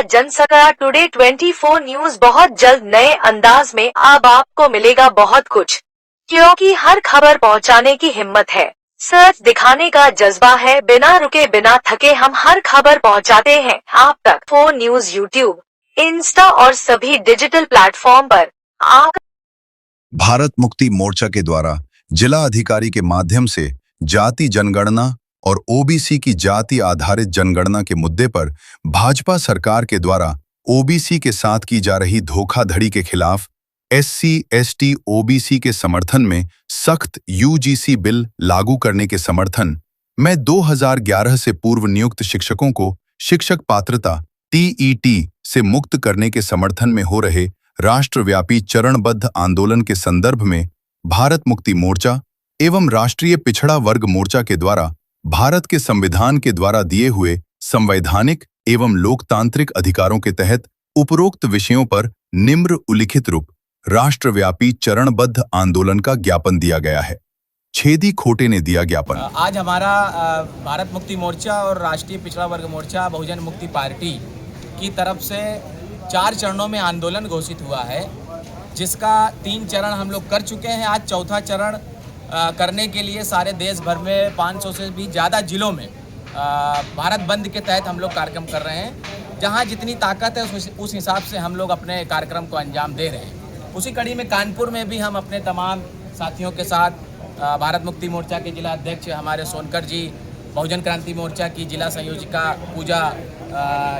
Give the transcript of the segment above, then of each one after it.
का जनसका today 24 news बहुत जल्द नए अंदाज में। अब आपको मिलेगा बहुत कुछ, क्योंकि हर खबर पहुंचाने की हिम्मत है, सच दिखाने का जज्बा है। बिना रुके बिना थके हम हर खबर पहुंचाते हैं आप तक। फोन न्यूज यूट्यूब, इंस्टा और सभी डिजिटल प्लेटफॉर्म पर। भारत मुक्ति मोर्चा के द्वारा जिला अधिकारी के माध्यम से जाति जनगणना और ओबीसी की जाति आधारित जनगणना के मुद्दे पर भाजपा सरकार के द्वारा ओबीसी के साथ की जा रही धोखाधड़ी के खिलाफ एससी एसटी ओबीसी के समर्थन में सख्त यूजीसी बिल लागू करने के समर्थन में 2011 से पूर्व नियुक्त शिक्षकों को शिक्षक पात्रता टीईटी से मुक्त करने के समर्थन में हो रहे राष्ट्रव्यापी चरणबद्ध आंदोलन के संदर्भ में भारत मुक्ति मोर्चा एवं राष्ट्रीय पिछड़ा वर्ग मोर्चा के द्वारा भारत के संविधान के द्वारा दिए हुए संवैधानिक एवं लोकतांत्रिक अधिकारों के तहत उपरोक्त विषयों पर निम्न उल्लिखित रूप राष्ट्रव्यापी चरणबद्ध आंदोलन का ज्ञापन दिया गया है। छेदी खोटे ने दिया ज्ञापन। आज हमारा भारत मुक्ति मोर्चा और राष्ट्रीय पिछड़ा वर्ग मोर्चा बहुजन मुक्ति पार्टी की तरफ से 4 चरणों में आंदोलन घोषित हुआ है, जिसका 3 चरण हम लोग कर चुके हैं। आज चौथा चरण करने के लिए सारे देश भर में 500 से भी ज़्यादा जिलों में भारत बंद के तहत हम लोग कार्यक्रम कर रहे हैं। जहां जितनी ताकत है उस हिसाब से हम लोग अपने कार्यक्रम को अंजाम दे रहे हैं। उसी कड़ी में कानपुर में भी हम अपने तमाम साथियों के साथ भारत मुक्ति मोर्चा के जिला अध्यक्ष हमारे सोनकर जी, बहुजन क्रांति मोर्चा की जिला संयोजिका पूजा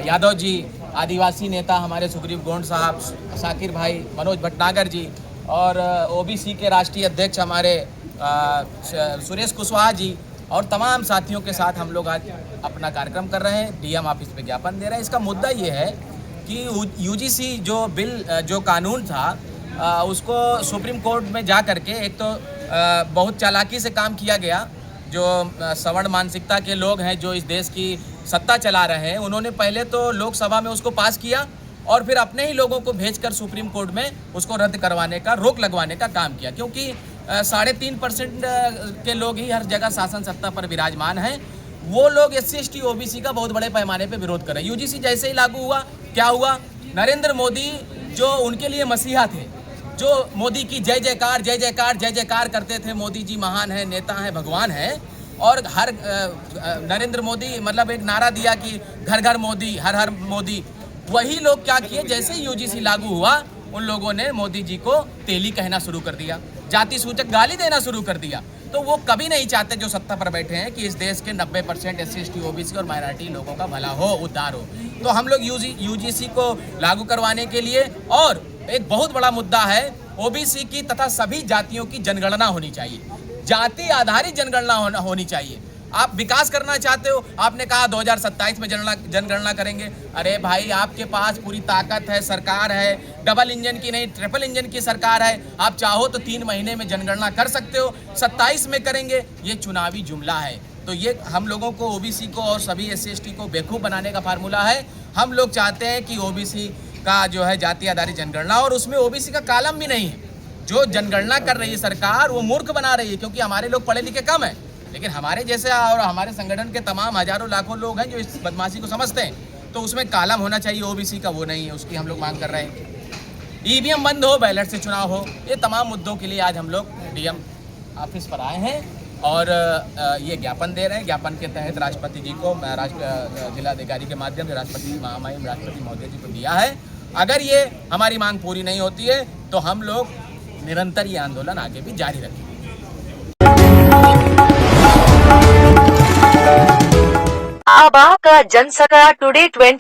यादव जी, आदिवासी नेता हमारे सुग्रीव गोंड साहब, साकिर भाई, मनोज भटनागर जी और ओबीसी के राष्ट्रीय अध्यक्ष हमारे सुरेश कुशवाहा जी और तमाम साथियों के साथ हम लोग आज अपना कार्यक्रम कर रहे हैं। डीएम ऑफिस पे ज्ञापन दे रहे हैं। इसका मुद्दा ये है कि यूजीसी जो कानून था उसको सुप्रीम कोर्ट में जा करके एक तो बहुत चालाकी से काम किया गया। जो सवर्ण मानसिकता के लोग हैं जो इस देश की सत्ता चला रहे हैं, उन्होंने पहले तो लोकसभा में उसको पास किया और फिर अपने ही लोगों को भेजकर सुप्रीम कोर्ट में उसको रद्द करवाने का, रोक लगवाने का काम किया, क्योंकि 3.5% के लोग ही हर जगह शासन सत्ता पर विराजमान हैं। वो लोग एससी एसटी ओबीसी का बहुत बड़े पैमाने पे विरोध कर रहे हैं। यूजीसी जैसे ही लागू हुआ, क्या हुआ? नरेंद्र मोदी जो उनके लिए मसीहा थे, जो मोदी की जय जयकार जय जयकार जय जयकार करते थे, मोदी जी महान है, नेता हैं, भगवान हैं, और हर नरेंद्र मोदी मतलब एक नारा दिया कि घर घर मोदी, हर हर मोदी। वही लोग क्या किए, जैसे ही यूजीसी लागू हुआ उन लोगों ने मोदी जी को तेली कहना शुरू कर दिया, जाति सूचक गाली देना शुरू कर दिया। तो वो कभी नहीं चाहते जो सत्ता पर बैठे हैं कि इस देश के 90% एससी एसटी ओबीसी और माइनॉरिटी लोगों का भला हो, उद्धार हो। तो हम लोग यूजीसी को लागू करवाने के लिए, और एक बहुत बड़ा मुद्दा है ओबीसी की तथा सभी जातियों की जनगणना होनी चाहिए, जाति आधारित जनगणना होनी चाहिए। आप विकास करना चाहते हो, आपने कहा 2027 में जनगणना करेंगे। अरे भाई, आपके पास पूरी ताकत है, सरकार है, डबल इंजन की नहीं ट्रिपल इंजन की सरकार है। आप चाहो तो 3 महीने में जनगणना कर सकते हो, 27 में करेंगे, ये चुनावी जुमला है। तो ये हम लोगों को, ओबीसी को और सभी एससी एसटी को बेवकूफ़ बनाने का फार्मूला है। हम लोग चाहते हैं कि ओबीसी का जो है जाति आधारित जनगणना, और उसमें ओबीसी का कालम भी नहीं है। जो जनगणना कर रही है सरकार, वो मूर्ख बना रही है, क्योंकि हमारे लोग पढ़े लिखे कम हैं, लेकिन हमारे जैसे और हमारे संगठन के तमाम हजारों लाखों लोग हैं जो इस बदमाशी को समझते हैं। तो उसमें कालम होना चाहिए ओबीसी का, वो नहीं है, उसकी हम लोग मांग कर रहे हैं। ईवीएम बंद हो, बैलेट से चुनाव हो, ये तमाम मुद्दों के लिए आज हम लोग डीएम ऑफिस पर आए हैं और ये ज्ञापन दे रहे हैं। ज्ञापन के तहत राष्ट्रपति जी को, जिलाधिकारी के माध्यम से राष्ट्रपति महामहिम राष्ट्रपति महोदय जी को दिया है। अगर ये हमारी मांग पूरी नहीं होती है तो हम लोग निरंतर ये आंदोलन आगे भी जारी रखेंगे। अब आपका जनसका टुडे 20